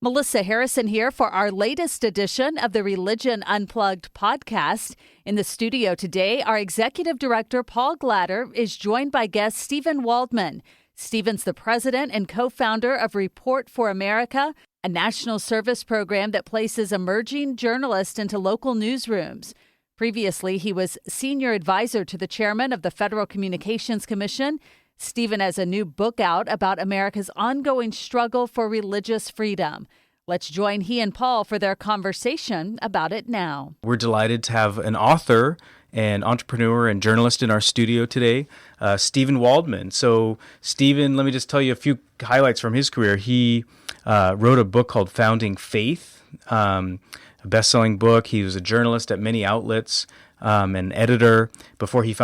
Melissa Harrison here for our latest edition of the Religion Unplugged podcast. In the studio today, our executive director, Paul Glatter, is joined by guest Steven Waldman. Steven's the president and co-founder of Report for America, a national service program that places emerging journalists into local newsrooms. Previously, he was senior advisor to the chairman of the Federal Communications Commission. Steven has a new book out about America's ongoing struggle for religious freedom. Let's join he and Paul for their conversation about it now. We're delighted to have an author and entrepreneur and journalist in our studio today, Steven Waldman. So, Steven, let me just tell you a few highlights from his career. He wrote a book called Founding Faith, a best-selling book. He was a journalist at many outlets. An editor. Before he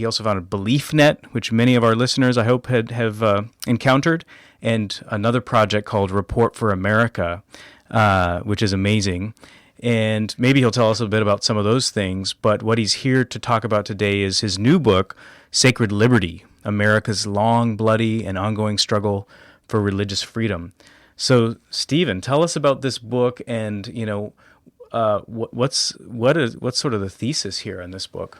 also founded BeliefNet, which many of our listeners, I hope, have encountered, and another project called Report for America, which is amazing. And maybe he'll tell us a bit about some of those things, but what he's here to talk about today is his new book, Sacred Liberty, America's Long, Bloody, and Ongoing Struggle for Religious Freedom. So, Steven, tell us about this book and, what's sort of the thesis here in this book?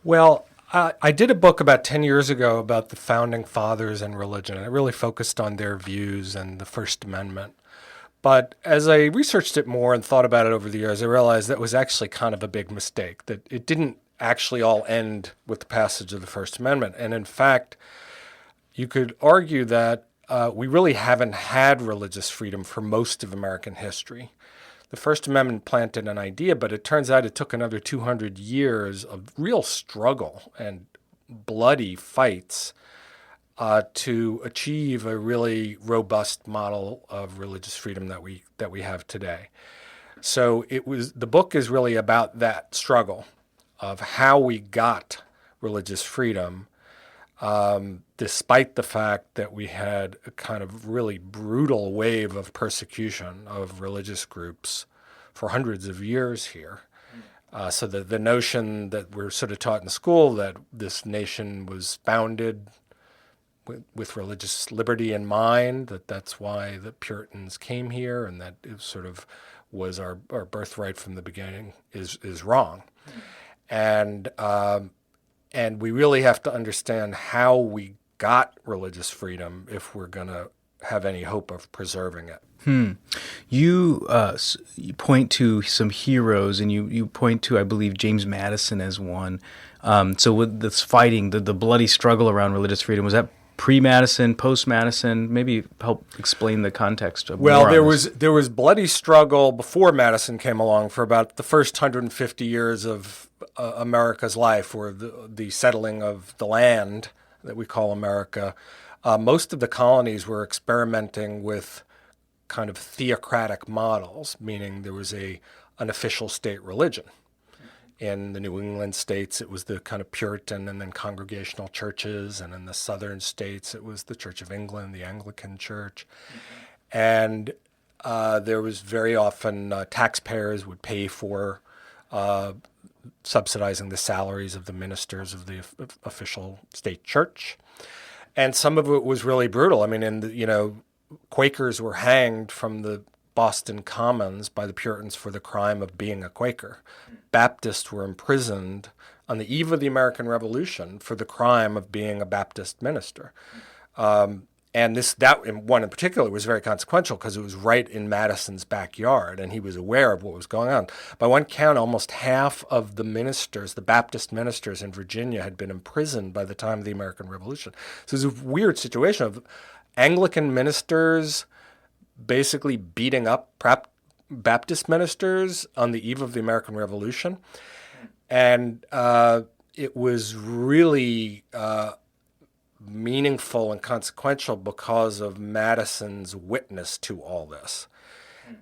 Well, I did a book about 10 years ago about the founding fathers and religion. I really focused on their views and the First Amendment. But as I researched it more and thought about it over the years, I realized that was actually kind of a big mistake, that it didn't actually all end with the passage of the First Amendment. And in fact, you could argue that we really haven't had religious freedom for most of American history. The First Amendment planted an idea, but it turns out it took another 200 years of real struggle and bloody fights to achieve a really robust model of religious freedom that we have today. So the book is really about that struggle of how we got religious freedom, despite the fact that we had a kind of really brutal wave of persecution of religious groups for hundreds of years here. So the notion that we're sort of taught in school that this nation was founded with religious liberty in mind, that's why the Puritans came here and that it sort of was our birthright from the beginning is wrong. And we really have to understand how we got religious freedom if we're going to have any hope of preserving it. You point to some heroes, and you point to, I believe, James Madison as one. So with this fighting, the bloody struggle around religious freedom, was that pre-Madison, post-Madison? Maybe help explain the context of. Well, there was bloody struggle before Madison came along for about the first 150 years of America's life, or the settling of the land that we call America. Most of the colonies were experimenting with kind of theocratic models, meaning there was an official state religion. In the New England states, it was the kind of Puritan and then congregational churches, and in the southern states, it was the Church of England, the Anglican Church. And there was very often taxpayers would pay for subsidizing the salaries of the ministers of the official state church. And some of it was really brutal. I mean, Quakers were hanged from the Boston Commons by the Puritans for the crime of being a Quaker. Baptists were imprisoned on the eve of the American Revolution for the crime of being a Baptist minister. And that one in particular was very consequential because it was right in Madison's backyard, and he was aware of what was going on. By one count, almost half of the ministers, the Baptist ministers in Virginia, had been imprisoned by the time of the American Revolution. So it was a weird situation of Anglican ministers basically beating up Baptist ministers on the eve of the American Revolution. And it was really meaningful and consequential because of Madison's witness to all this.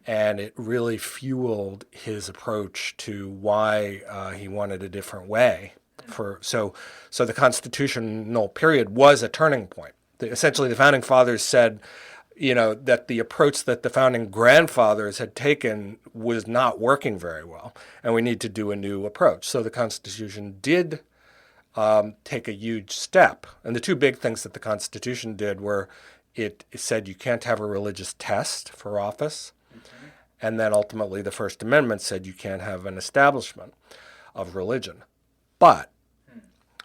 And it really fueled his approach to why he wanted a different way. So the constitutional period was a turning point. Essentially, the founding fathers said, that the approach that the founding grandfathers had taken was not working very well, and we need to do a new approach. So the Constitution did take a huge step. And the two big things that the Constitution did were it said you can't have a religious test for office. And then ultimately the First Amendment said you can't have an establishment of religion. But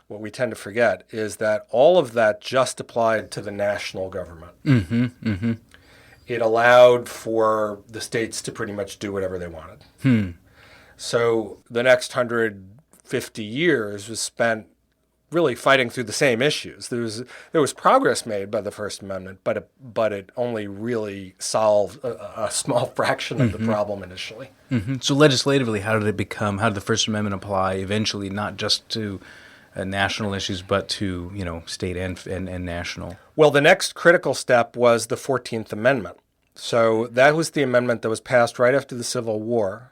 what we tend to forget is that all of that just applied to the national government. It allowed for the states to pretty much do whatever they wanted. So the next 150 years was spent really fighting through the same issues. There was progress made by the First Amendment, but it only really solved a small fraction of the problem initially. So legislatively, how did the First Amendment apply eventually, not just to national issues, but to state and national? Well, the next critical step was the 14th Amendment. So that was the amendment that was passed right after the Civil War.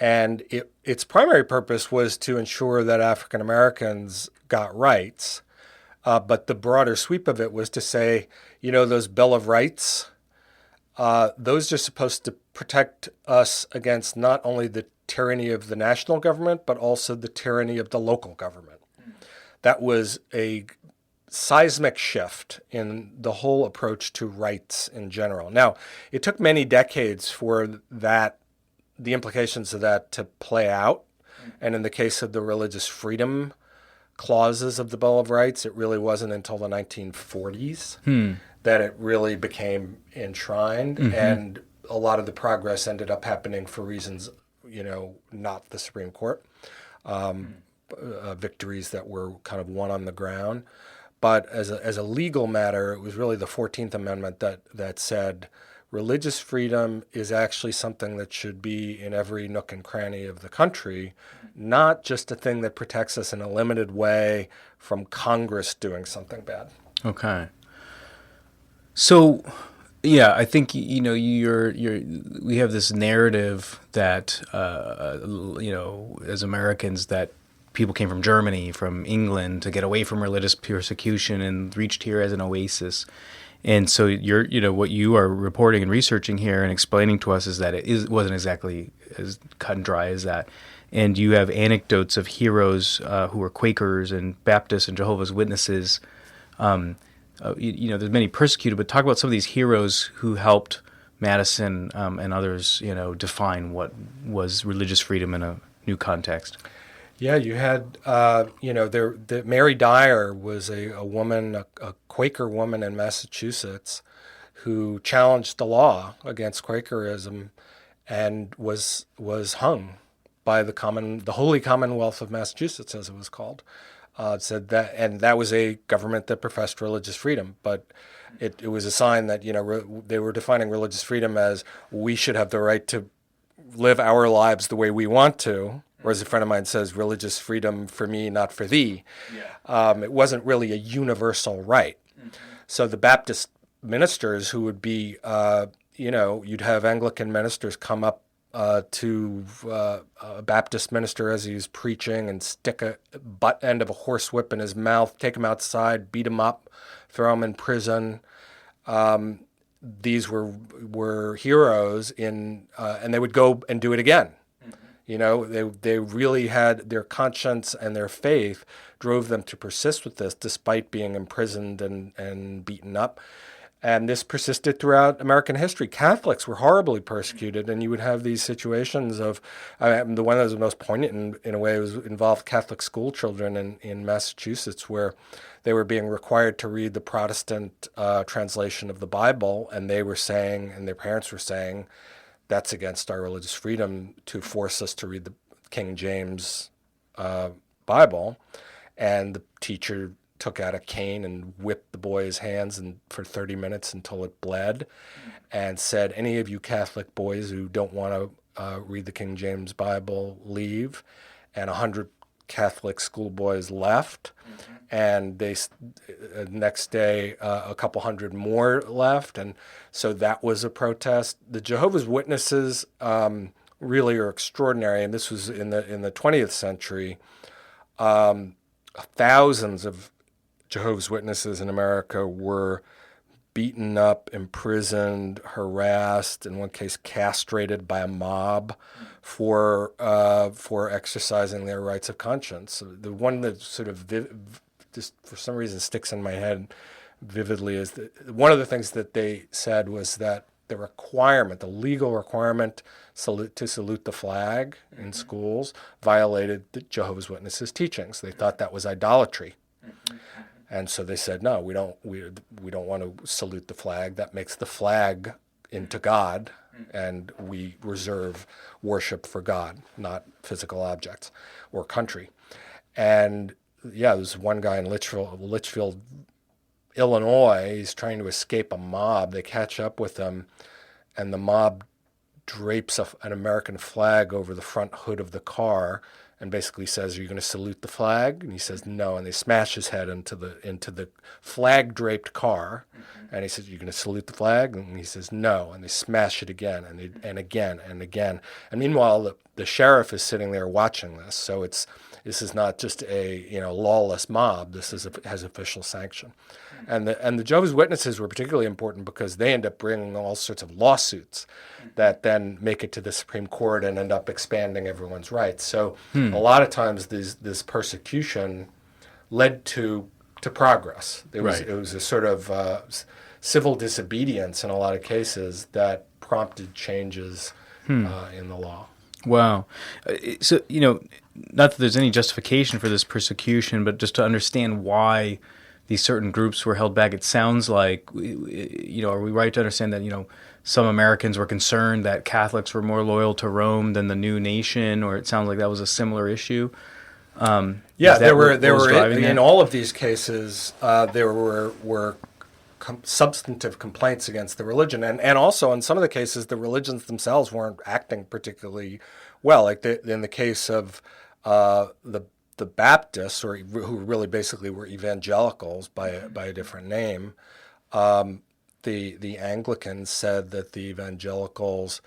And its primary purpose was to ensure that African Americans got rights. But the broader sweep of it was to say, those Bill of Rights, those are supposed to protect us against not only the tyranny of the national government, but also the tyranny of the local government. That was a seismic shift in the whole approach to rights in general. Now, it took many decades for the implications of that to play out. And in the case of the religious freedom clauses of the Bill of Rights, it really wasn't until the 1940s that it really became enshrined. And a lot of the progress ended up happening for reasons, not the Supreme Court, victories that were kind of won on the ground. But as a legal matter, it was really the 14th Amendment that said religious freedom is actually something that should be in every nook and cranny of the country, not just a thing that protects us in a limited way from Congress doing something bad. Okay. So, yeah, I think we have this narrative that as Americans, that people came from Germany, from England to get away from religious persecution and reached here as an oasis. And so what you are reporting and researching here and explaining to us is that it wasn't exactly as cut and dry as that. And you have anecdotes of heroes who were Quakers and Baptists and Jehovah's Witnesses. There's many persecuted, but talk about some of these heroes who helped Madison and others, define what was religious freedom in a new context. Yeah, you had, Mary Dyer was a woman, a Quaker woman in Massachusetts who challenged the law against Quakerism and was hung by the Holy Commonwealth of Massachusetts, as it was called. Said that, and that was a government that professed religious freedom, but it was a sign that, they were defining religious freedom as we should have the right to live our lives the way we want to. Or as a friend of mine says, religious freedom for me, not for thee. Yeah. It wasn't really a universal right. So the Baptist ministers who would be, you'd have Anglican ministers come up to a Baptist minister as he was preaching and stick a butt end of a horsewhip in his mouth, take him outside, beat him up, throw him in prison. These were heroes and they would go and do it again. They really had their conscience and their faith drove them to persist with this despite being imprisoned and beaten up. And this persisted throughout American history. Catholics were horribly persecuted, and you would have these situations of the one that was the most poignant in a way involved Catholic school children in Massachusetts, where they were being required to read the Protestant translation of the Bible, and they were saying, and their parents were saying, that's against our religious freedom to force us to read the King James Bible. And the teacher took out a cane and whipped the boy's hands for 30 minutes until it bled and said, any of you Catholic boys who don't want to read the King James Bible, leave. And 100 Catholic schoolboys left. And next day, a couple hundred more left. And so that was a protest. The Jehovah's Witnesses really are extraordinary. And this was in the 20th century. Thousands of Jehovah's Witnesses in America were beaten up, imprisoned, harassed, in one case castrated by a mob for exercising their rights of conscience. The one that sort of just for some reason sticks in my head vividly is that one of the things that they said was that the legal requirement to salute the flag in schools violated the Jehovah's Witnesses' teachings. They thought that was idolatry. And so they said, no, we don't want to salute the flag. That makes the flag into God, and we reserve worship for God, not physical objects or country. And yeah, there's one guy in Litchfield, Illinois. He's trying to escape a mob. They catch up with him, and the mob drapes an American flag over the front hood of the car and basically says, "Are you going to salute the flag?" And he says, "No." And they smash his head into the flag-draped car. And he says, "You're going to salute the flag?" And he says, "No." And they smash it again and again and again. And meanwhile, the sheriff is sitting there watching this. So this is not just a lawless mob. This has official sanction. And the Jehovah's Witnesses were particularly important because they end up bringing all sorts of lawsuits that then make it to the Supreme Court and end up expanding everyone's rights. So a lot of times this persecution led to progress. It was a sort of civil disobedience in a lot of cases that prompted changes in the law. Wow. So, not that there's any justification for this persecution, but just to understand why these certain groups were held back, it sounds like, are we right to understand that, some Americans were concerned that Catholics were more loyal to Rome than the new nation, or it sounds like that was a similar issue? There were in all of these cases, there were substantive complaints against the religion, and also in some of the cases, the religions themselves weren't acting particularly well. Like in the case of the Baptists, or who really basically were evangelicals by a different name, the Anglicans said that the evangelicals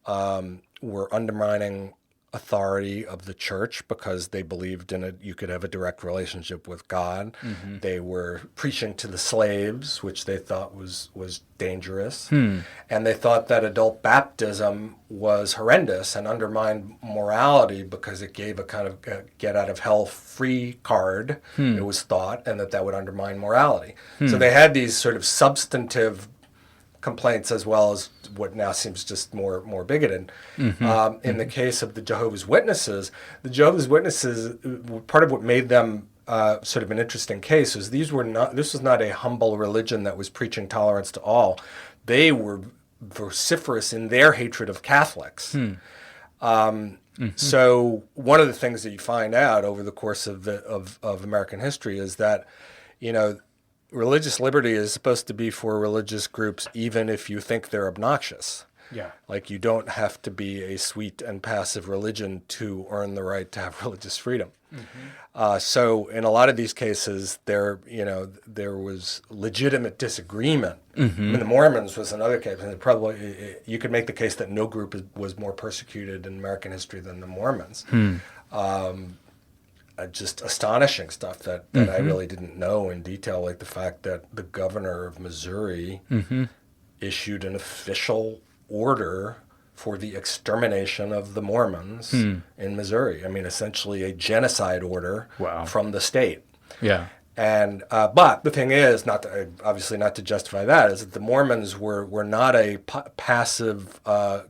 were undermining authority of the church because they believed you could have a direct relationship with God. Mm-hmm. They were preaching to the slaves, which they thought was dangerous. And they thought that adult baptism was horrendous and undermined morality because it gave a kind of get out of hell free card, it was thought, and that would undermine morality. So they had these sort of substantive complaints as well as what now seems just more bigoted. In the case of the Jehovah's Witnesses, part of what made them sort of an interesting case is this was not a humble religion that was preaching tolerance to all. They were vociferous in their hatred of Catholics. So one of the things that you find out over the course of American history is that, religious liberty is supposed to be for religious groups, even if you think they're obnoxious. Yeah. Like you don't have to be a sweet and passive religion to earn the right to have religious freedom. So in a lot of these cases, there was legitimate disagreement. I mean, the Mormons was another case, and probably you could make the case that no group was more persecuted in American history than the Mormons. Just astonishing stuff that I really didn't know in detail, like the fact that the governor of Missouri issued an official order for the extermination of the Mormons in Missouri. I mean, essentially a genocide order from the state. Yeah. And but the thing is, obviously not to justify that, is that the Mormons were not a passive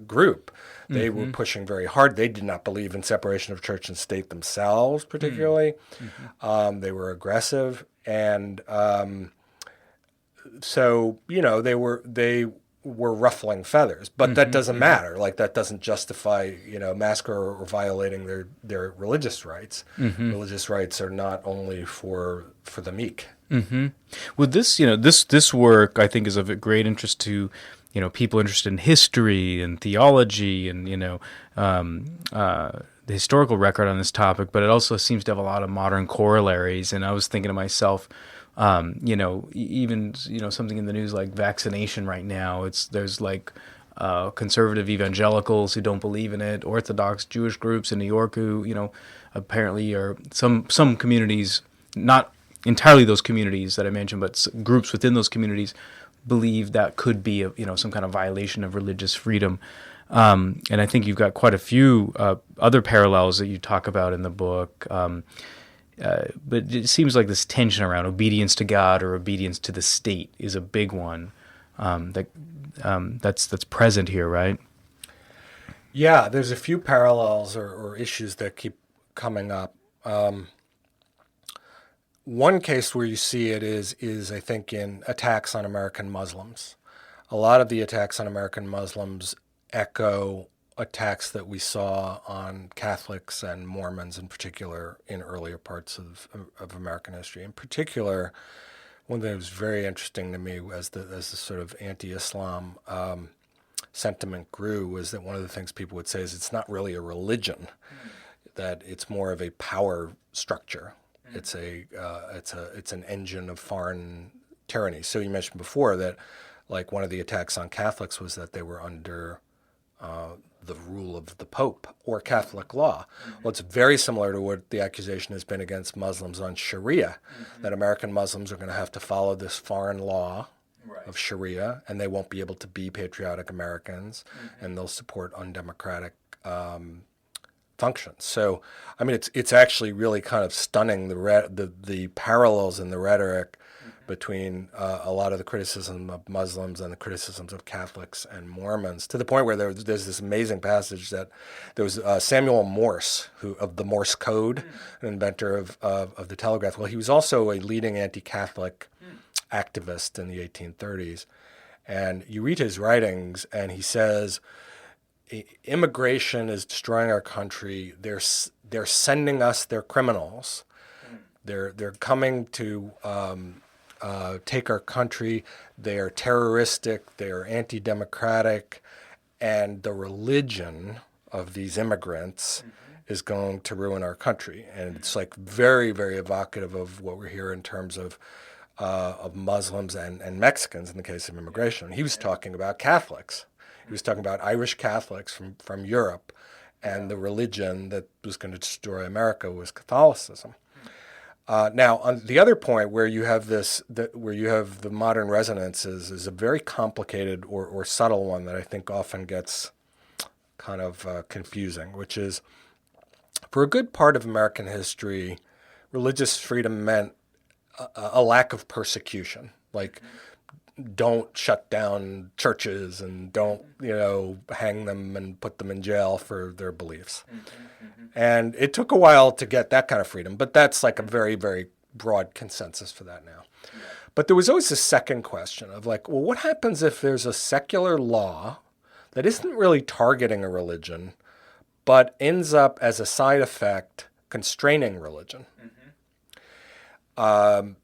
group. They were pushing very hard. They did not believe in separation of church and state themselves, particularly. They were aggressive, and so they were ruffling feathers. But that doesn't matter. Like that doesn't justify massacre or violating their religious rights. Religious rights are not only for the meek. Well, this work I think is of great interest to people interested in history and theology and the historical record on this topic, but it also seems to have a lot of modern corollaries. And I was thinking to myself, even something in the news like vaccination right now. There's like conservative evangelicals who don't believe in it, Orthodox Jewish groups in New York who apparently are some communities, not entirely those communities that I mentioned, but groups within those communities believe that could be some kind of violation of religious freedom. And I think you've got quite a few other parallels that you talk about in the book. but it seems like this tension around obedience to God or obedience to the state is a big one that's present here, right? Yeah, there's a few parallels or issues that keep coming up. One case where you see it is I think in attacks on American Muslims. A lot of the attacks on American Muslims echo attacks that we saw on Catholics and Mormons in particular in earlier parts of American history. In particular, one thing that was very interesting to me as the sort of anti-Islam sentiment grew was that one of the things people would say is it's not really a religion, that it's more of a power structure. It's an engine of foreign tyranny. So you mentioned before that, like, one of the attacks on Catholics was that they were under the rule of the Pope or Catholic law. Well, it's very similar to what the accusation has been against Muslims on Sharia, that American Muslims are going to have to follow this foreign law of Sharia, and they won't be able to be patriotic Americans, and they'll support undemocratic functions. So, I mean, it's actually really kind of stunning the parallels in the rhetoric between a lot of the criticism of Muslims and the criticisms of Catholics and Mormons, to the point where there's this amazing passage that there was Samuel Morse, who of the Morse code, an inventor of the telegraph. Well, he was also a leading anti-Catholic activist in the 1830s. And you read his writings, and he says, immigration is destroying our country. They're sending us their criminals. They're coming to take our country. They are terroristic. They are anti-democratic, and the religion of these immigrants is going to ruin our country. And it's like very, very evocative of what we're here in terms of Muslims and Mexicans in the case of immigration. He was talking about Catholics. He was talking about Irish Catholics from Europe, and the religion that was going to destroy America was Catholicism. Now, on the other point, where you have where you have the modern resonances, is a very complicated or subtle one that I think often gets kind of confusing, which is, for a good part of American history, religious freedom meant a lack of persecution, like don't shut down churches and don't, hang them and put them in jail for their beliefs. And it took a while to get that kind of freedom, but that's like a very, very broad consensus for that now. But there was always a second question of like, well, what happens if there's a secular law that isn't really targeting a religion, but ends up as a side effect constraining religion? Actually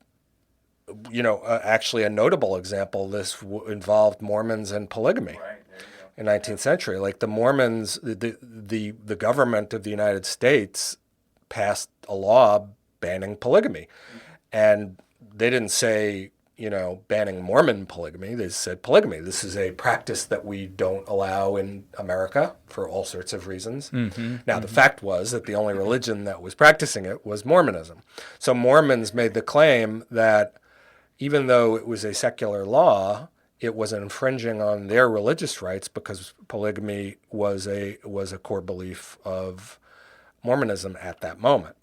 a notable example, this involved Mormons and polygamy in 19th century. Like the Mormons, the government of the United States passed a law banning polygamy. And they didn't say, banning Mormon polygamy. They said polygamy. This is a practice that we don't allow in America for all sorts of reasons. Now, the fact was that the only religion that was practicing it was Mormonism. So Mormons made the claim that even though it was a secular law, it was infringing on their religious rights because polygamy was a core belief of Mormonism at that moment.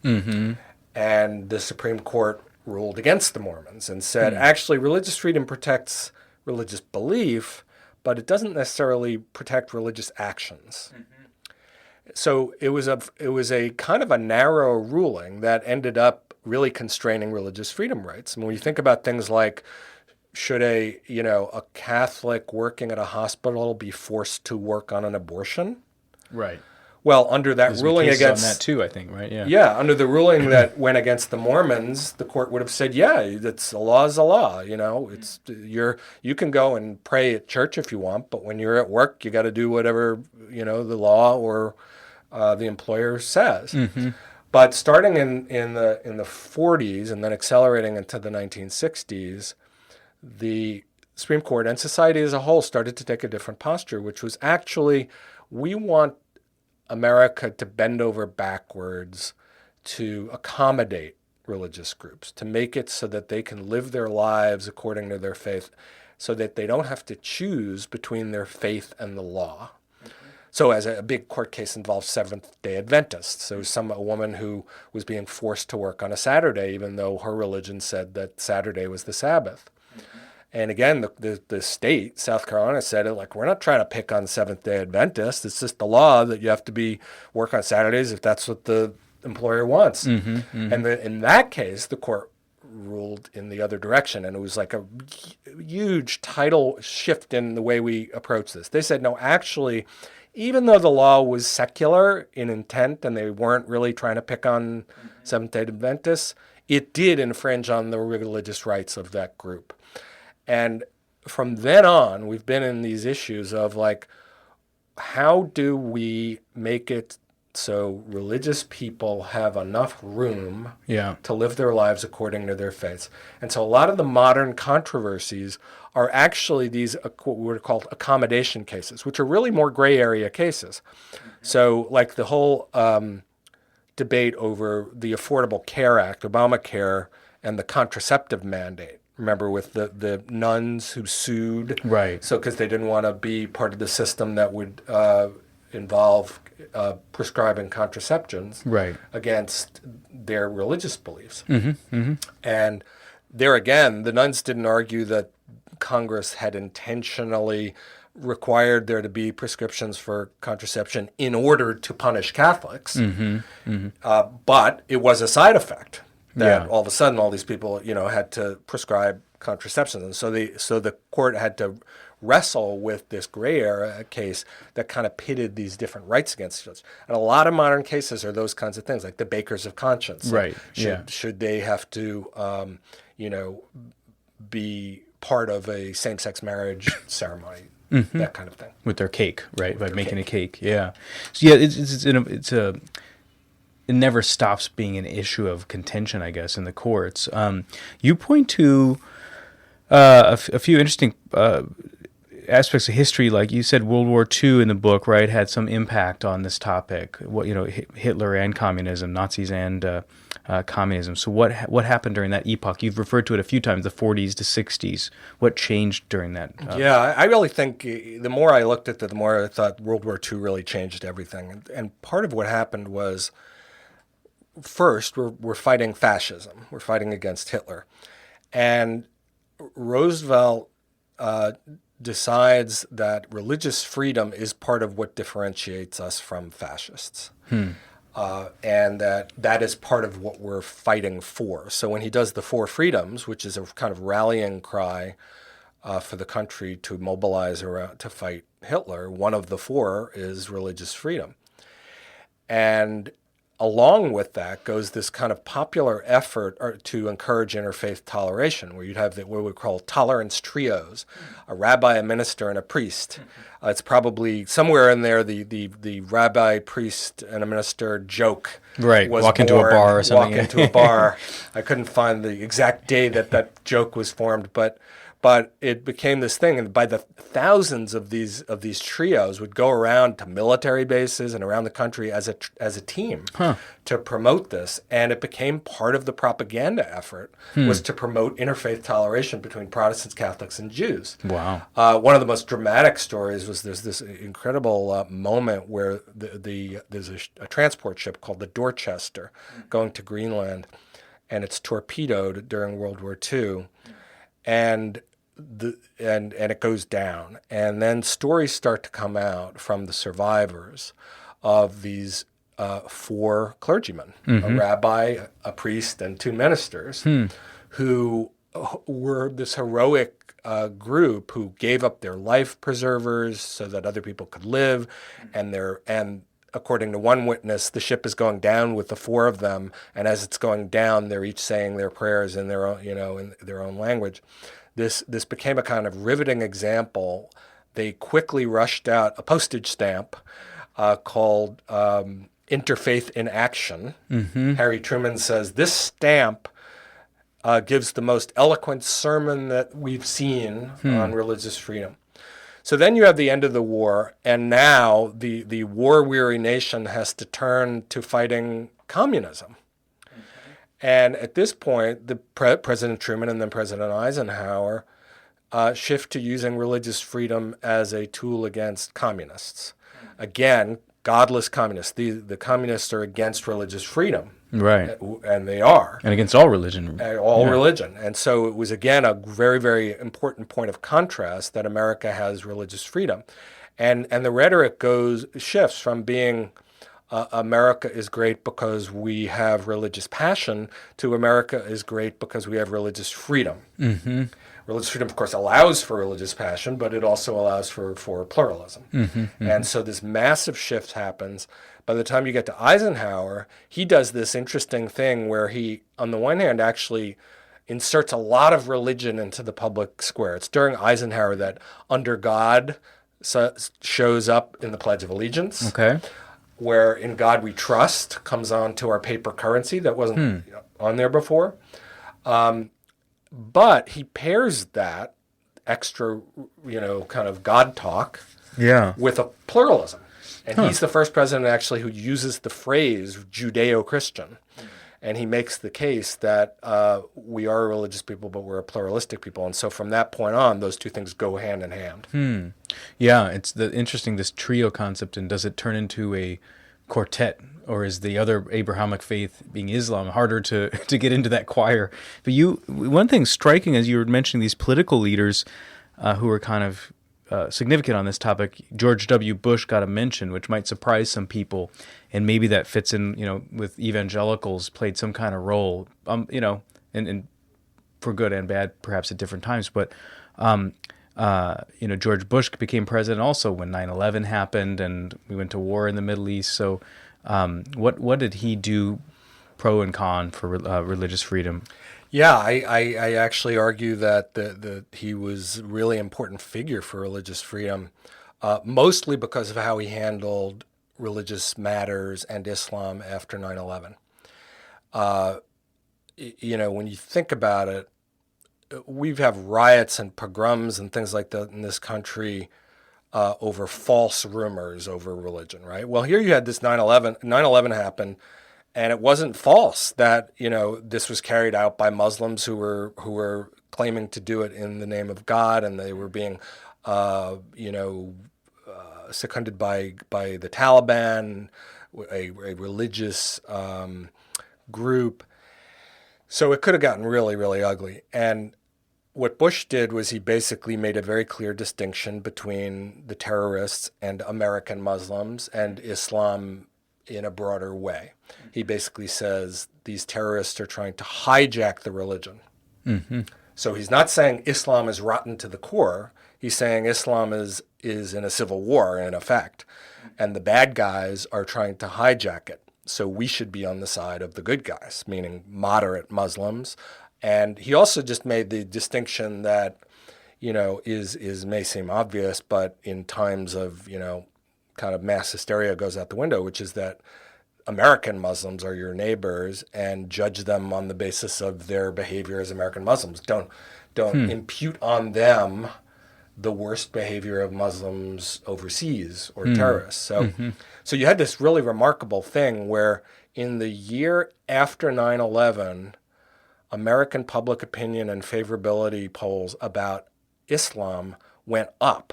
And the Supreme Court ruled against the Mormons and said, actually, religious freedom protects religious belief, but it doesn't necessarily protect religious actions. So it was a kind of a narrow ruling that ended up really constraining religious freedom rights. And when you think about things like, should a Catholic working at a hospital be forced to work on an abortion? Right. Well, under that There's ruling cases against on that too, I think, right? Yeah. Yeah, under the ruling that went against the Mormons, the court would have said, yeah, it's a law is a law. It's you can go and pray at church if you want, but when you're at work, you got to do whatever the law or the employer says. But starting in the 40s and then accelerating into the 1960s, the Supreme Court and society as a whole started to take a different posture, which was actually, we want America to bend over backwards to accommodate religious groups, to make it so that they can live their lives according to their faith, so that they don't have to choose between their faith and the law. So as a big court case involved Seventh-day Adventists. So a woman who was being forced to work on a Saturday, even though her religion said that Saturday was the Sabbath. And again, the state, South Carolina, said it like, we're not trying to pick on Seventh-day Adventists. It's just the law that you have to work on Saturdays if that's what the employer wants. And in that case, the court ruled in the other direction. And it was like a huge tidal shift in the way we approach this. They said, no, actually, even though the law was secular in intent and they weren't really trying to pick on Seventh-day Adventists, it did infringe on the religious rights of that group. And from then on, we've been in these issues of like, how do we make it so religious people have enough room to live their lives according to their faiths? And so a lot of the modern controversies are actually these what were called accommodation cases, which are really more gray area cases. So like the whole debate over the Affordable Care Act, Obamacare, and the contraceptive mandate. Remember with the nuns who sued? Right. So because they didn't want to be part of the system that would involve prescribing contraceptions against their religious beliefs. And there again, the nuns didn't argue that Congress had intentionally required there to be prescriptions for contraception in order to punish Catholics. But it was a side effect. That all of a sudden all these people, had to prescribe contraception. And so the court had to wrestle with this gray area case that kind of pitted these different rights against each other. And a lot of modern cases are those kinds of things, like the bakers of conscience. Right. Should they have to, be part of a same-sex marriage ceremony? That kind of thing. With their cake, right? By making a cake. Yeah. So it never stops being an issue of contention, I guess, in the courts. You point to a few interesting aspects of history, like you said, World War II in the book, right, had some impact on this topic. Hitler and communism, Nazis and communism. So what happened during that epoch? You've referred to it a few times, the 40s to 60s. What changed during that? I really think the more I looked at it, the more I thought World War II really changed everything. And part of what happened was, first, we're fighting fascism. We're fighting against Hitler. And Roosevelt decides that religious freedom is part of what differentiates us from fascists. And that is part of what we're fighting for. So when he does the Four Freedoms, which is a kind of rallying cry for the country to mobilize around to fight Hitler, one of the four is religious freedom. And along with that goes this kind of popular effort to encourage interfaith toleration, where you'd have what we call tolerance trios, a rabbi, a minister, and a priest. It's probably somewhere in there the rabbi, priest, and a minister joke. Right, was walk into a bar or something. Walk into a bar. I couldn't find the exact day that joke was formed, but it became this thing, and by the thousands of these trios would go around to military bases and around the country as a team to promote this, and it became part of the propaganda effort was to promote interfaith toleration between Protestants, Catholics, and Jews. Wow! One of the most dramatic stories was there's this incredible moment where there's a transport ship called the Dorchester going to Greenland, and it's torpedoed during World War II. And it goes down, and then stories start to come out from the survivors of these four clergymen, a rabbi, a priest, and two ministers, who were this heroic group who gave up their life preservers so that other people could live, and according to one witness, the ship is going down with the four of them, and as it's going down, they're each saying their prayers in their own, in their own language. This became a kind of riveting example. They quickly rushed out a postage stamp called Interfaith in Action. Harry Truman says, this stamp gives the most eloquent sermon that we've seen on religious freedom. So then you have the end of the war, and now the war-weary nation has to turn to fighting communism. And at this point, the President Truman and then President Eisenhower shift to using religious freedom as a tool against communists. again, godless communists. The communists are against religious freedom. Right. And they are. And against all religion. Religion. And so it was, again, a very, very important point of contrast that America has religious freedom. And the rhetoric shifts from being America is great because we have religious passion to America is great because we have religious freedom. Mm-hmm. Religious freedom, of course, allows for religious passion, but it also allows for pluralism. Mm-hmm, mm-hmm. And so this massive shift happens. By the time you get to Eisenhower, he does this interesting thing where he, on the one hand, actually inserts a lot of religion into the public square. It's during Eisenhower that under God shows up in the Pledge of Allegiance. Okay. Where in God we trust comes on to our paper currency that wasn't on there before. But he pairs that extra, kind of God talk with a pluralism. And he's the first president actually who uses the phrase Judeo-Christian. And he makes the case that we are a religious people, but we're a pluralistic people. And so from that point on, those two things go hand in hand. Yeah, it's interesting, this trio concept, and does it turn into a quartet? Or is the other Abrahamic faith, being Islam, harder to get into that choir? But one thing striking as you were mentioning these political leaders who were kind of significant on this topic, George W. Bush got a mention, which might surprise some people, and maybe that fits in, with evangelicals played some kind of role, and for good and bad, perhaps at different times. But George Bush became president also when 9/11 happened, and we went to war in the Middle East. So, what did he do, pro and con, for religious freedom? Yeah, I actually argue that he was a really important figure for religious freedom, mostly because of how he handled religious matters and Islam after 9/11. When you think about it, we have riots and pogroms and things like that in this country over false rumors over religion, right? Well, here you had this 9/11 happened. And it wasn't false that, this was carried out by Muslims who were claiming to do it in the name of God, and they were being, seconded by the Taliban, a religious group. So it could have gotten really, really ugly. And what Bush did was he basically made a very clear distinction between the terrorists and American Muslims and Islam in a broader way. He basically says these terrorists are trying to hijack the religion. Mm-hmm. So he's not saying Islam is rotten to the core. He's saying Islam is in a civil war, in effect, and the bad guys are trying to hijack it. So we should be on the side of the good guys, meaning moderate Muslims. And he also just made the distinction that, is may seem obvious, but in times of, kind of mass hysteria goes out the window, which is that American Muslims are your neighbors and judge them on the basis of their behavior as American Muslims. Don't impute on them the worst behavior of Muslims overseas or terrorists. So, so you had this really remarkable thing where in the year after 9/11, American public opinion and favorability polls about Islam went up.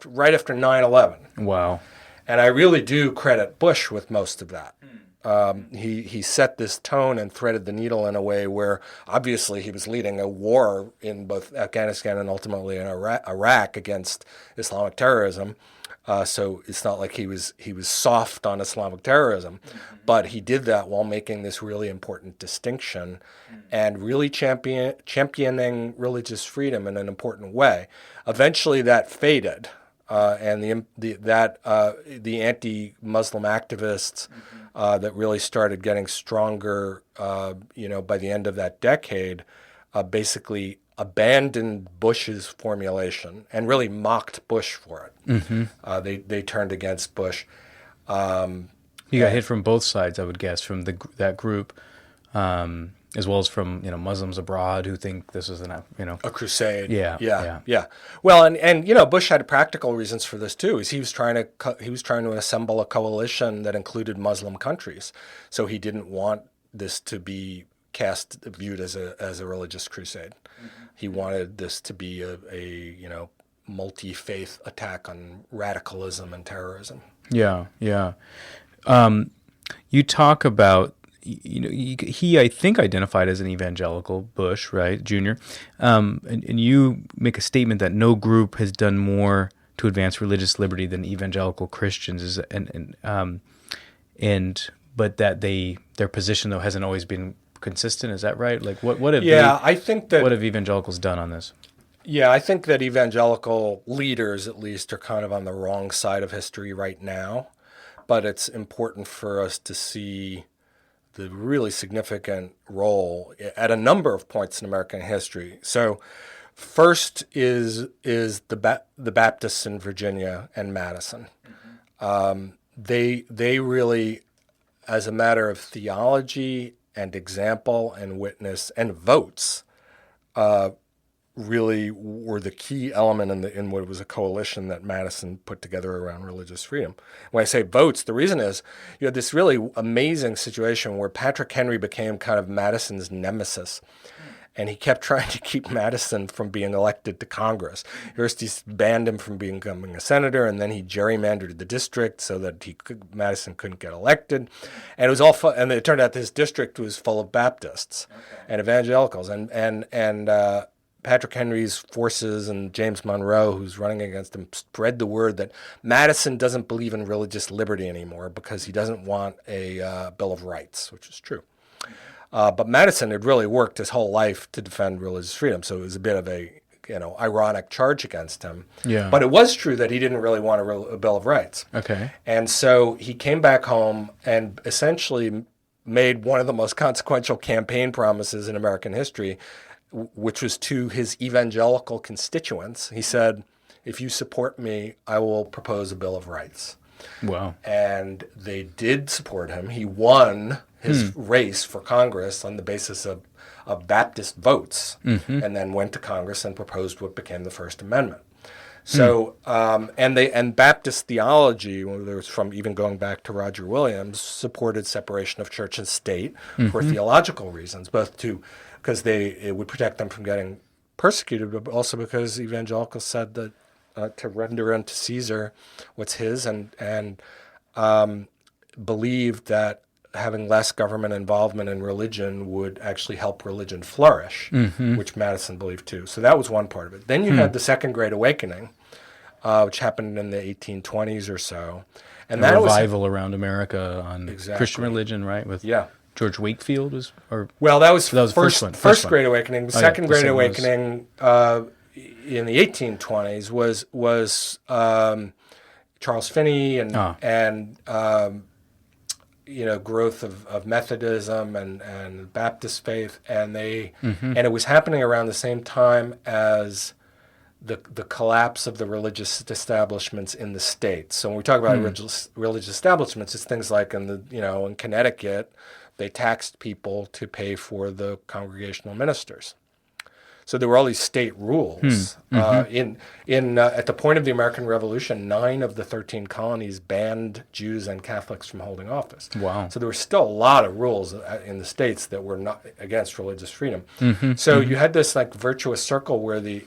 Right after 9/11. Wow. And I really do credit Bush with most of that. He set this tone and threaded the needle in a way where obviously he was leading a war in both Afghanistan and ultimately in Iraq against Islamic terrorism. So it's not like he was soft on Islamic terrorism, but he did that while making this really important distinction and really championing religious freedom in an important way. Eventually, that faded, and the anti-Muslim activists that really started getting stronger, by the end of that decade, basically abandoned Bush's formulation and really mocked Bush for it. Mm-hmm. They turned against Bush. He got hit from both sides, I would guess, from that group, as well as from Muslims abroad who think this is a crusade. Yeah. Well, and Bush had practical reasons for this too. Is he was trying to assemble a coalition that included Muslim countries, so he didn't want this to be viewed as a religious crusade. Mm-hmm. He wanted this to be a multi-faith attack on radicalism and terrorism. Yeah, yeah. You talk about, he, I think, identified as an evangelical, Bush, right, Jr. And you make a statement that no group has done more to advance religious liberty than evangelical Christians, but that their position though hasn't always been consistent. Is that right? Like what have I think that what have evangelicals done on this? Yeah, I think that evangelical leaders, at least, are kind of on the wrong side of history right now. But it's important for us to see the really significant role at a number of points in American history. So first is the Baptists in Virginia and Madison. They really, as a matter of theology and example and witness and votes, really were the key element in what was a coalition that Madison put together around religious freedom. When I say votes, the reason is you had this really amazing situation where Patrick Henry became kind of Madison's nemesis. And he kept trying to keep Madison from being elected to Congress. First, he banned him from becoming a senator, and then he gerrymandered the district so that Madison couldn't get elected. And it was all and it turned out this district was full of Baptists and evangelicals, and Patrick Henry's forces and James Monroe, who's running against him, spread the word that Madison doesn't believe in religious liberty anymore because he doesn't want a Bill of Rights, which is true. But Madison had really worked his whole life to defend religious freedom, so it was a bit of a ironic charge against him. Yeah. But it was true that he didn't really want a Bill of Rights. Okay. And so he came back home and essentially made one of the most consequential campaign promises in American history, which was to his evangelical constituents. He said, if you support me, I will propose a Bill of Rights. Wow. And they did support him. He won his race for Congress on the basis of Baptist votes, and then went to Congress and proposed what became the First Amendment. So, and Baptist theology, whether it's from even going back to Roger Williams, supported separation of church and state for theological reasons, both because it would protect them from getting persecuted, but also because evangelicals said that to render unto Caesar what's his, and believed that having less government involvement in religion would actually help religion flourish, which Madison believed too. So that was one part of it. Then you had the Second Great Awakening, which happened in the 1820s or so. And that revival around America on Exactly. Christian religion, right? With George Wakefield that was first Great Awakening. The Second Great second Awakening in the 1820s was Charles Finney and growth of Methodism and Baptist faith, and and it was happening around the same time as the collapse of the religious establishments in the states. So when we talk about religious establishments, it's things like in Connecticut, they taxed people to pay for the congregational ministers. So there were all these state rules. At the point of the American Revolution, 9 of the 13 colonies banned Jews and Catholics from holding office. Wow. So there were still a lot of rules in the states that were not against religious freedom. So you had this like virtuous circle where this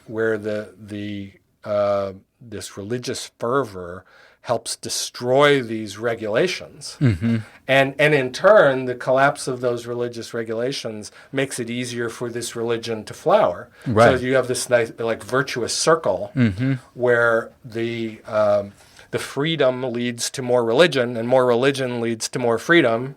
religious fervor helps destroy these regulations. And in turn, the collapse of those religious regulations makes it easier for this religion to flower. Right. So you have this nice like virtuous circle where the freedom leads to more religion, and more religion leads to more freedom.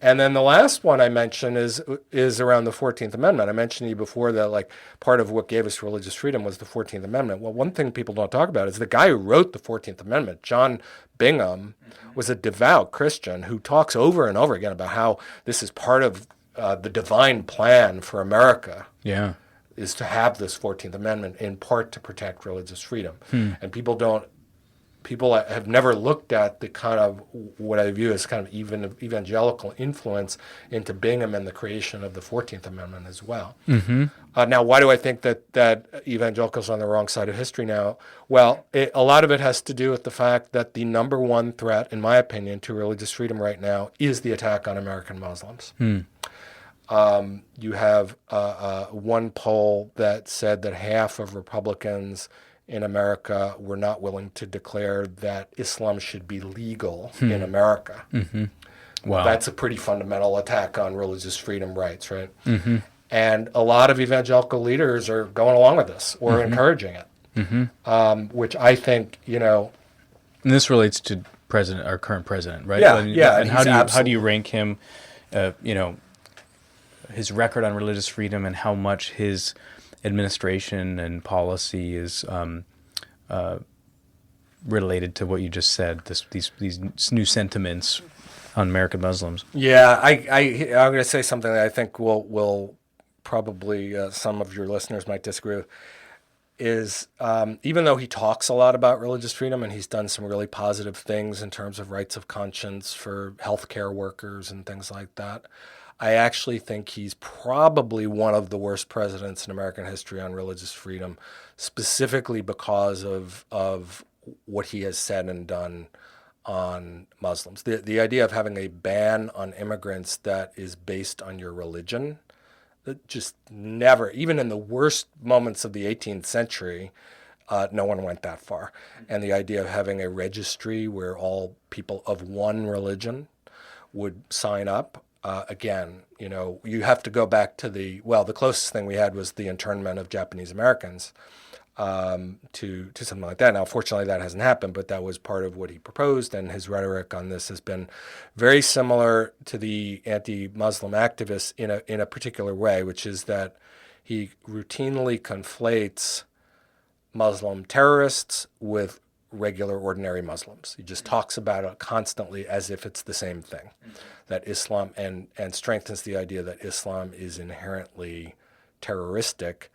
And then the last one I mentioned is around the 14th Amendment. I mentioned to you before that like part of what gave us religious freedom was the 14th Amendment. Well, one thing people don't talk about is the guy who wrote the 14th Amendment, John Bingham, was a devout Christian who talks over and over again about how this is part of the divine plan for America. Yeah. Is to have this 14th Amendment in part to protect religious freedom. And people have never looked at the kind of what I view as kind of evangelical influence into Bingham and the creation of the 14th Amendment as well. Now, why do I think that evangelicals are on the wrong side of history now? Well, a lot of it has to do with the fact that the number one threat, in my opinion, to religious freedom right now is the attack on American Muslims. You have one poll that said that half of Republicans in America were not willing to declare that Islam should be legal in America. Wow. That's a pretty fundamental attack on religious freedom rights, right? And a lot of evangelical leaders are going along with this or encouraging it, which I think, And this relates to our current president, right? Yeah. And how do you rank him, his record on religious freedom and how much his administration and policy is related to what you just said, these new sentiments on American Muslims? Yeah, I'm going to say something that I think will probably some of your listeners might disagree with, is even though he talks a lot about religious freedom and he's done some really positive things in terms of rights of conscience for healthcare workers and things like that, I actually think he's probably one of the worst presidents in American history on religious freedom, specifically because of what he has said and done on Muslims. The idea of having a ban on immigrants that is based on your religion, that just never, even in the worst moments of the 18th century, no one went that far. And the idea of having a registry where all people of one religion would sign up, again, you have to go back to the closest thing we had was the internment of Japanese Americans to something like that. Now, fortunately, that hasn't happened, but that was part of what he proposed, and his rhetoric on this has been very similar to the anti-Muslim activists in a particular way, which is that he routinely conflates Muslim terrorists with regular, ordinary Muslims. He just talks about it constantly as if it's the same thing, that Islam, and strengthens the idea that Islam is inherently terroristic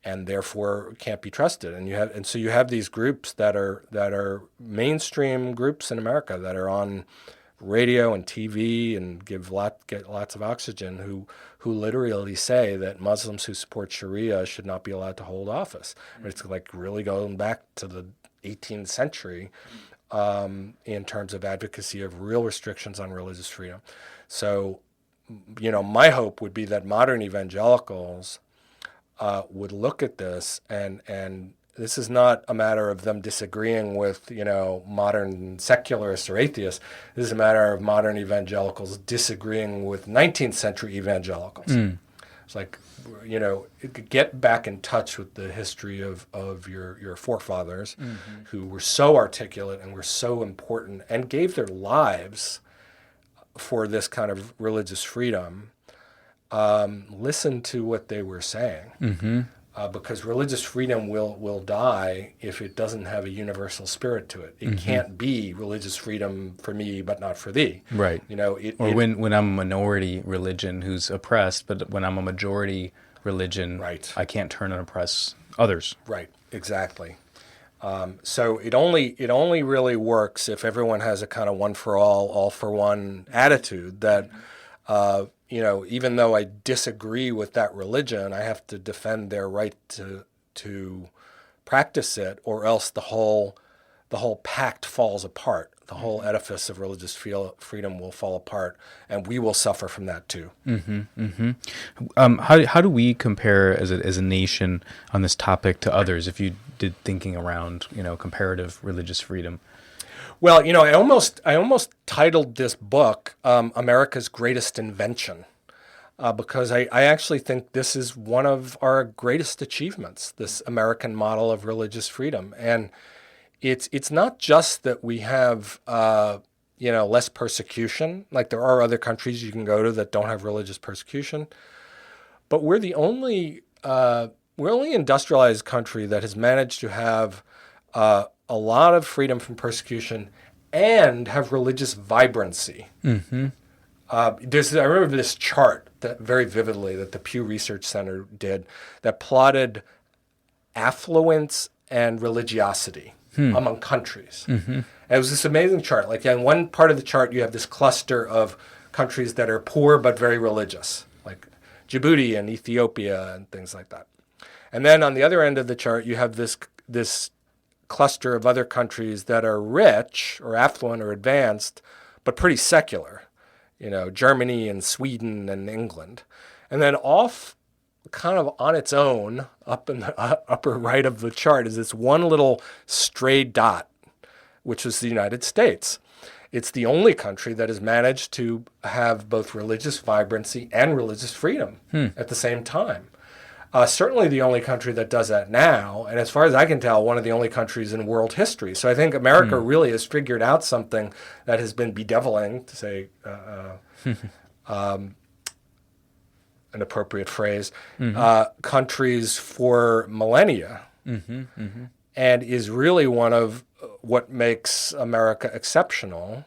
and therefore can't be trusted. And so you have these groups that are mainstream groups in America that are on radio and TV and get lots of oxygen, who literally say that Muslims who support Sharia should not be allowed to hold office. It's like really going back to the 18th century in terms of advocacy of real restrictions on religious freedom. So, my hope would be that modern evangelicals would look at this, and this is not a matter of them disagreeing with, modern secularists or atheists. This is a matter of modern evangelicals disagreeing with 19th century evangelicals. It's like, get back in touch with the history of your forefathers who were so articulate and were so important and gave their lives for this kind of religious freedom. Listen to what they were saying, because religious freedom will die if it doesn't have a universal spirit to it. It can't be religious freedom for me, but not for thee. Right. When I'm a minority religion who's oppressed, but when I'm a majority religion, right, I can't turn and oppress others. Right. Exactly. So it only really works if everyone has a kind of one for all for one attitude that. Even though I disagree with that religion, I have to defend their right to practice it, or else the whole pact falls apart. The whole edifice of religious freedom will fall apart, and we will suffer from that too. How do we compare as a nation on this topic to others? If you did thinking around, comparative religious freedom. Well, I almost titled this book America's Greatest Invention, because I actually think this is one of our greatest achievements, this American model of religious freedom. And it's not just that we have less persecution, like there are other countries you can go to that don't have religious persecution, but we're the only industrialized country that has managed to have a lot of freedom from persecution and have religious vibrancy. I remember this chart that very vividly that the Pew Research Center did that plotted affluence and religiosity among countries. And it was this amazing chart. Like in one part of the chart, you have this cluster of countries that are poor but very religious, like Djibouti and Ethiopia and things like that. And then on the other end of the chart, you have this cluster of other countries that are rich or affluent or advanced, but pretty secular, Germany and Sweden and England. And then off kind of on its own, up in the upper right of the chart, is this one little stray dot, which is the United States. It's the only country that has managed to have both religious vibrancy and religious freedom at the same time. Certainly the only country that does that now, and as far as I can tell, one of the only countries in world history. So I think America really has figured out something that has been bedeviling, to say an appropriate phrase, countries for millennia, and is really one of what makes America exceptional,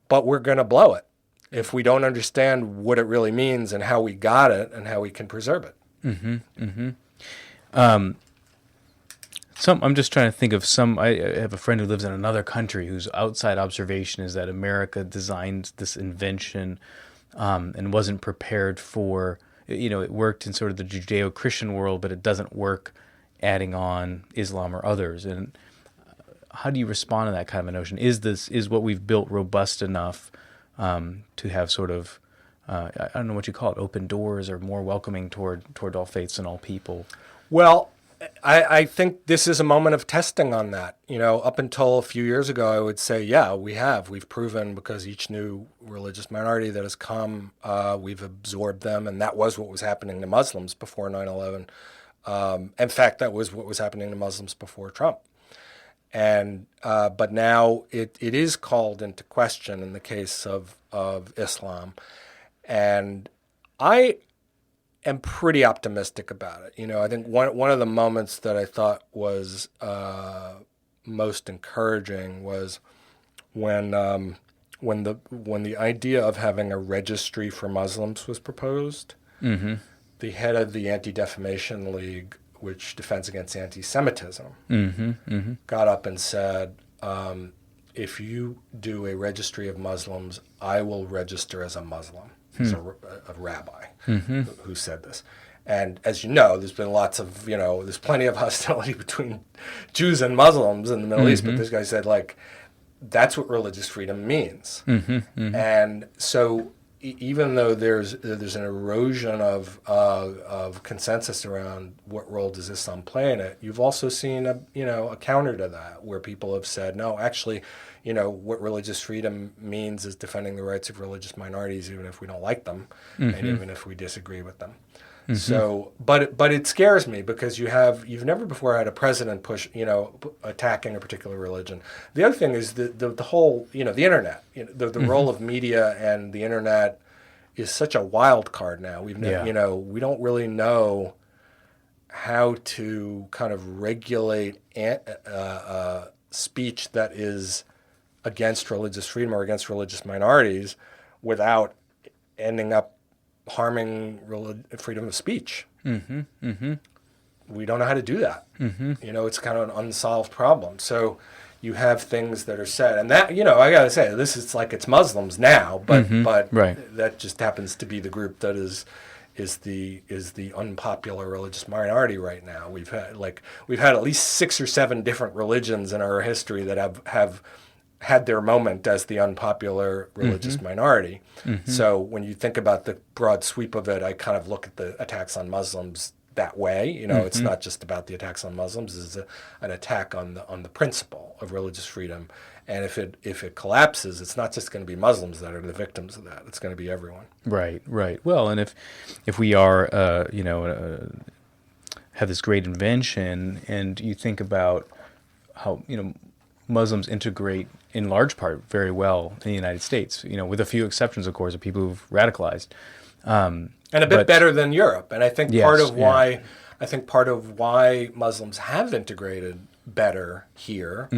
but we're going to blow it if we don't understand what it really means and how we got it and how we can preserve it. I'm just trying to think of some. I have a friend who lives in another country whose outside observation is that America designed this invention and wasn't prepared for. It worked in sort of the Judeo-Christian world, but it doesn't work adding on Islam or others. And how do you respond to that kind of a notion? Is what we've built robust enough to have sort of I don't know what you call it, open doors or more welcoming toward all faiths and all people? Well, I think this is a moment of testing on that. Up until a few years ago, I would say, yeah, we've proven, because each new religious minority that has come, we've absorbed them. And that was what was happening to Muslims before 9/11. In fact, that was what was happening to Muslims before Trump. And but now it is called into question in the case of Islam. And I am pretty optimistic about it. I think one of the moments that I thought was most encouraging was when the idea of having a registry for Muslims was proposed. The head of the Anti-Defamation League, which defends against anti-Semitism, got up and said, if you do a registry of Muslims, I will register as a Muslim. He's a rabbi who said this. And as you know, there's been lots of, there's plenty of hostility between Jews and Muslims in the Middle East, but this guy said, that's what religious freedom means. And so even though there's an erosion of consensus around what role does Islam play in it, you've also seen a counter to that, where people have said, no, actually, what religious freedom means is defending the rights of religious minorities, even if we don't like them, and even if we disagree with them. So, but it scares me, because you've never before had a president push, attacking a particular religion. The other thing is the whole, the internet, the role of media and the internet is such a wild card now. We don't really know how to kind of regulate speech that is against religious freedom or against religious minorities without ending up harming freedom of speech. We don't know how to do that. It's kind of an unsolved problem. So you have things that are said, and that, I gotta say, this is it's Muslims now, but right. That just happens to be the group that is the unpopular religious minority right now. We've had at least 6 or 7 different religions in our history that have had their moment as the unpopular religious minority. So when you think about the broad sweep of it, I kind of look at the attacks on Muslims that way. It's not just about the attacks on Muslims. It's an attack on the principle of religious freedom. And if it collapses, it's not just going to be Muslims that are the victims of that. It's going to be everyone. Right. Well, and if we are, have this great invention, and you think about how, Muslims integrate in large part very well in the United States, with a few exceptions, of course, of people who've radicalized. And a bit better than Europe. And I think part of why Muslims have integrated better here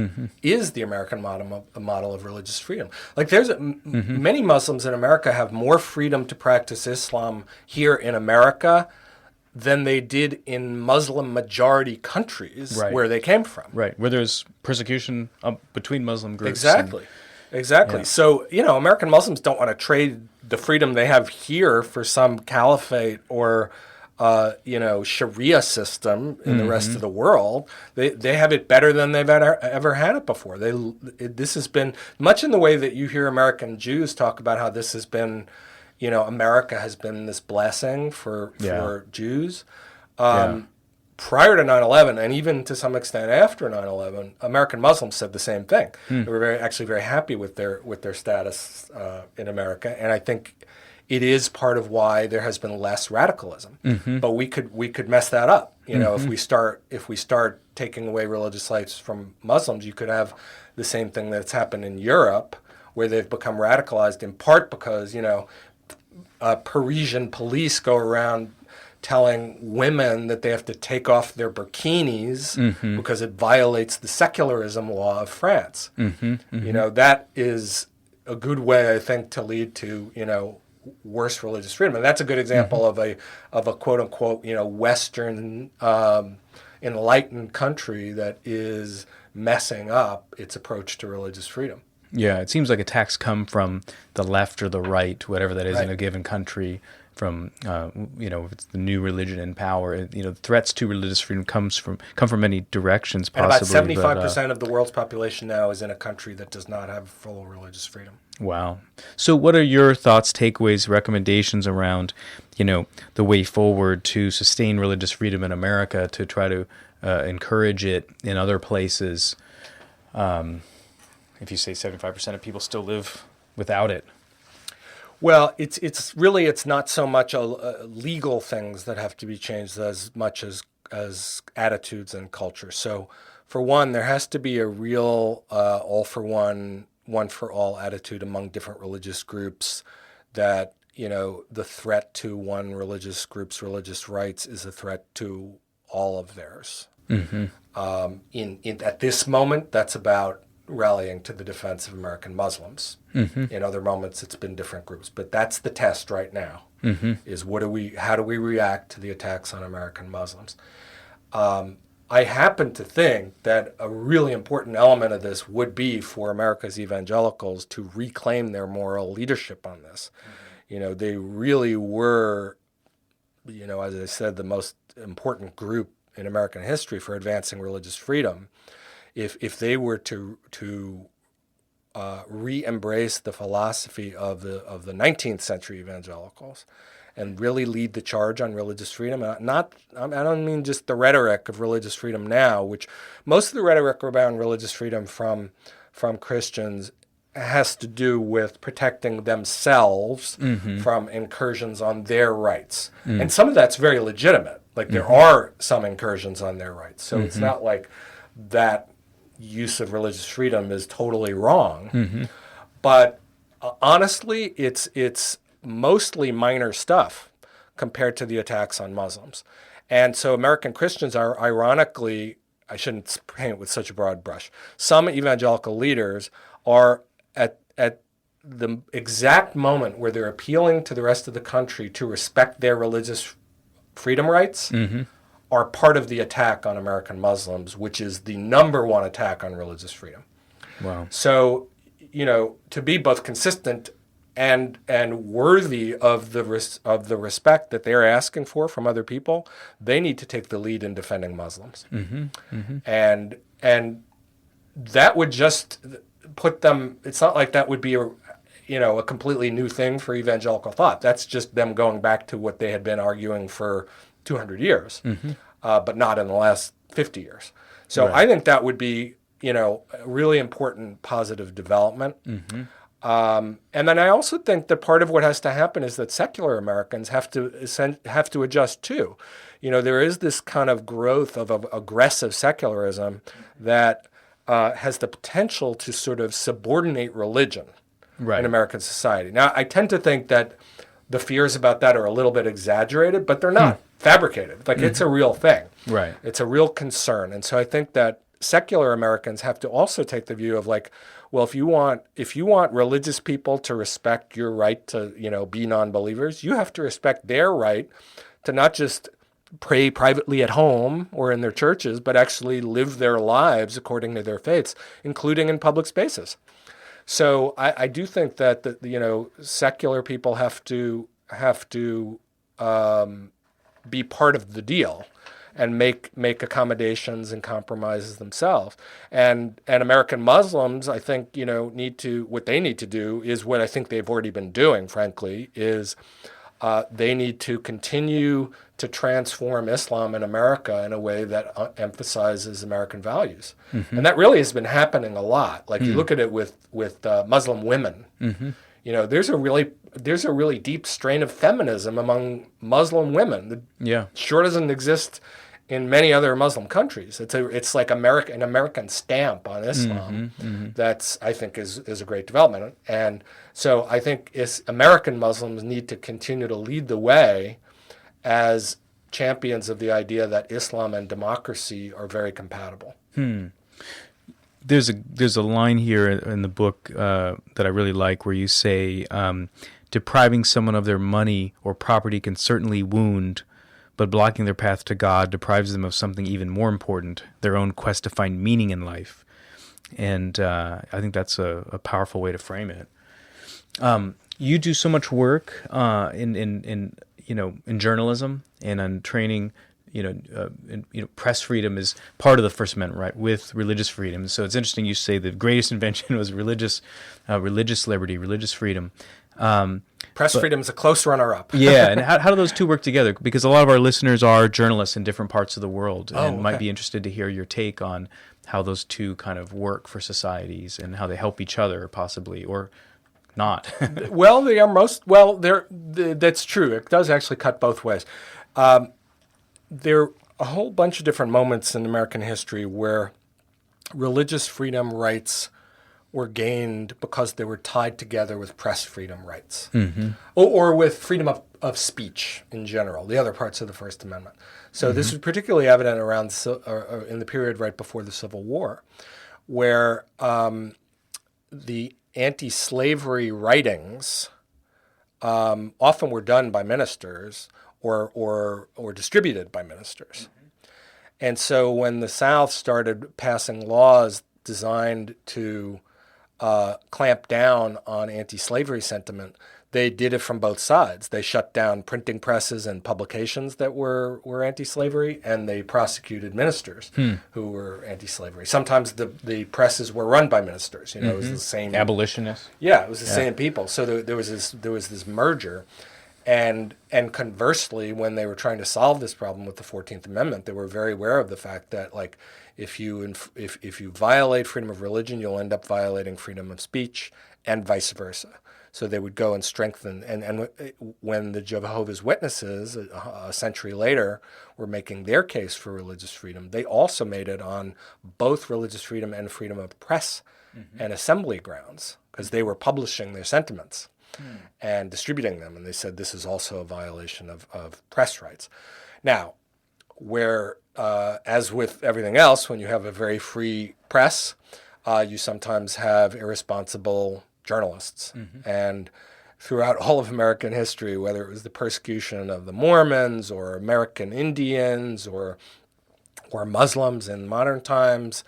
is the American model of religious freedom. There's many Muslims in America have more freedom to practice Islam here in America than they did in Muslim majority countries where they came from. Right, where there's persecution between Muslim groups. Exactly. Yeah. So, American Muslims don't want to trade the freedom they have here for some caliphate or, Sharia system in the rest of the world. They have it better than they've ever had it before. This has been much in the way that you hear American Jews talk about how this has been, America has been this blessing for Jews. Yeah. Prior to 9/11, and even to some extent after 9/11, American Muslims said the same thing. They were actually very happy with their status in America, and I think it is part of why there has been less radicalism. But we could mess that up. If we start taking away religious rights from Muslims, you could have the same thing that's happened in Europe, where they've become radicalized in part because Parisian police go around telling women that they have to take off their bikinis because it violates the secularism law of France. That is a good way, I think, to lead to worse religious freedom, and that's a good example of a quote unquote Western enlightened country that is messing up its approach to religious freedom. Yeah, it seems like attacks come from the left or the right, whatever that is in Right. a given country. From if it's the new religion in power, threats to religious freedom come from many directions. And Possibly, about 75% of the world's population now is in a country that does not have full religious freedom. Wow. So, what are your thoughts, takeaways, recommendations around, the way forward to sustain religious freedom in America, to try to encourage it in other places? If you say 75% of people still live without it. Well, it's not so much legal things that have to be changed as much as attitudes and culture. So, for one, there has to be a real all for one for all attitude among different religious groups that the threat to one religious group's religious rights is a threat to all of theirs. At this moment, that's about rallying to the defense of American Muslims. In other moments, it's been different groups, but that's the test right now. Is how do we react to the attacks on American Muslims? I happen to think that a really important element of this would be for America's evangelicals to reclaim their moral leadership on this. They really were, as I said, the most important group in American history for advancing religious freedom. If they were to re-embrace the philosophy of the 19th century evangelicals and really lead the charge on religious freedom, I don't mean just the rhetoric of religious freedom now, which most of the rhetoric around religious freedom from Christians has to do with protecting themselves from incursions on their rights. And some of that's very legitimate. Like there are some incursions on their rights. So it's not like that use of religious freedom is totally wrong. But honestly, it's mostly minor stuff compared to the attacks on Muslims. And so American Christians are ironically, I shouldn't paint it with such a broad brush, some evangelical leaders are at the exact moment where they're appealing to the rest of the country to respect their religious freedom rights are part of the attack on American Muslims, which is the number one attack on religious freedom. Wow. So, to be both consistent and worthy of the respect that they're asking for from other people, they need to take the lead in defending Muslims. And that would just put them. It's not like that would be a completely new thing for evangelical thought. That's just them going back to what they had been arguing for 200 years, but not in the last 50 years. So Right. I think that would be, a really important positive development. And then I also think that part of what has to happen is that secular Americans have to adjust too. There is this kind of growth of aggressive secularism that has the potential to sort of subordinate religion Right. in American society. Now, I tend to think that the fears about that are a little bit exaggerated, but they're not fabricated. Like it's a real thing. Right. It's a real concern. And so I think that secular Americans have to also take the view of like, well, if you want religious people to respect your right to, be non-believers, you have to respect their right to not just pray privately at home or in their churches, but actually live their lives according to their faiths, including in public spaces. So I do think that secular people have to be part of the deal, and make accommodations and compromises themselves. And American Muslims, I think, what they need to do is what I think they've already been doing, frankly, is they need to continue to transform Islam in America in a way that emphasizes American values. And that really has been happening a lot. Like you look at it with Muslim women, there's a really deep strain of feminism among Muslim women that sure doesn't exist in many other Muslim countries. It's like an American stamp on Islam that's, I think, is a great development. And so I think American Muslims need to continue to lead the way as champions of the idea that Islam and democracy are very compatible. There's a line here in the book that I really like where you say, depriving someone of their money or property can certainly wound, but blocking their path to God deprives them of something even more important, their own quest to find meaning in life. And I think that's a powerful way to frame it. You do so much work in journalism and on training. Press freedom is part of the First Amendment, right? With religious freedom. So it's interesting. You say the greatest invention was religious liberty, religious freedom. Press freedom is a close runner-up. Yeah, and how do those two work together? Because a lot of our listeners are journalists in different parts of the world and might be interested to hear your take on how those two kind of work for societies and how they help each other, possibly, or not. Well, that's true. It does actually cut both ways. There are a whole bunch of different moments in American history where religious freedom rights were gained because they were tied together with press freedom rights, or with freedom of speech in general, the other parts of the First Amendment. So this was particularly evident around in the period right before the Civil War, where the anti-slavery writings often were done by ministers or distributed by ministers. And so when the South started passing laws designed to clamp down on anti-slavery sentiment, they did it from both sides. They shut down printing presses and publications that were anti-slavery, and they prosecuted ministers who were anti-slavery. Sometimes the presses were run by ministers. It was the same abolitionists. Yeah, it was the same people. So there was this merger, and conversely, when they were trying to solve this problem with the 14th Amendment, they were very aware of the fact that if you violate freedom of religion, you'll end up violating freedom of speech, and vice versa. So they would go and strengthen, and when the Jehovah's Witnesses, a century later, were making their case for religious freedom, they also made it on both religious freedom and freedom of press and assembly grounds, because they were publishing their sentiments and distributing them, and they said this is also a violation of press rights. Now, where, as with everything else, when you have a very free press, you sometimes have irresponsible journalists. And throughout all of American history, whether it was the persecution of the Mormons or American Indians or Muslims in modern times,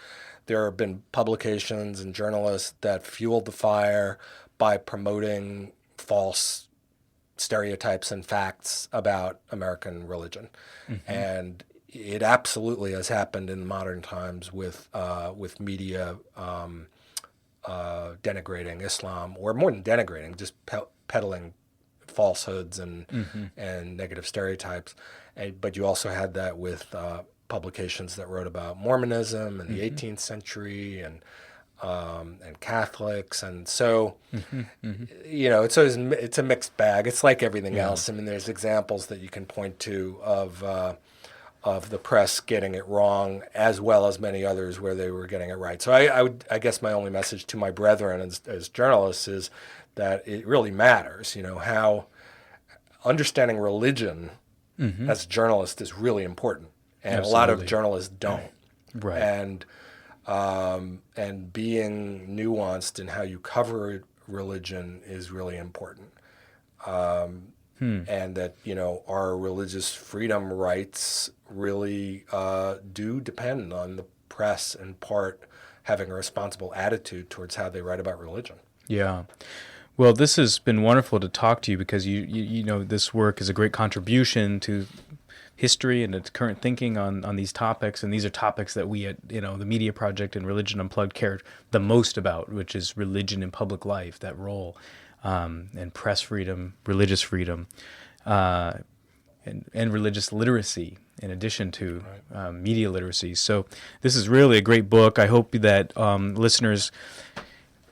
there have been publications and journalists that fueled the fire by promoting false stereotypes and facts about American religion. And it absolutely has happened in modern times with media denigrating Islam, or more than denigrating, just peddling falsehoods and negative stereotypes. But you also had that with publications that wrote about Mormonism in the 18th century and Catholics, and so it's a mixed bag. It's like everything else. I mean, there's examples that you can point to of the press getting it wrong, as well as many others where they were getting it right. So I guess my only message to my brethren as journalists is that it really matters, how understanding religion as a journalist is really important. And Absolutely. A lot of journalists don't. Right. And being nuanced in how you cover religion is really important. And that, our religious freedom rights really do depend on the press, in part, having a responsible attitude towards how they write about religion. Yeah. Well, this has been wonderful to talk to you, because you know this work is a great contribution to history and its current thinking on these topics. And these are topics that we at the Media Project and Religion Unplugged care the most about, which is religion in public life, that role, and press freedom, religious freedom, and religious literacy, in addition to media literacy. So this is really a great book. I hope that listeners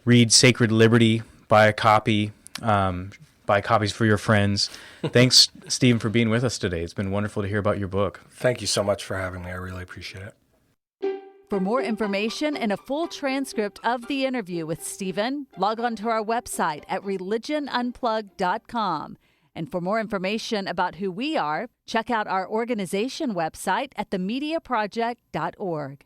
read Sacred Liberty, buy a copy, buy copies for your friends. Thanks, Stephen, for being with us today. It's been wonderful to hear about your book. Thank you so much for having me. I really appreciate it. For more information and a full transcript of the interview with Stephen, log on to our website at religionunplugged.com. And for more information about who we are, check out our organization website at themediaproject.org.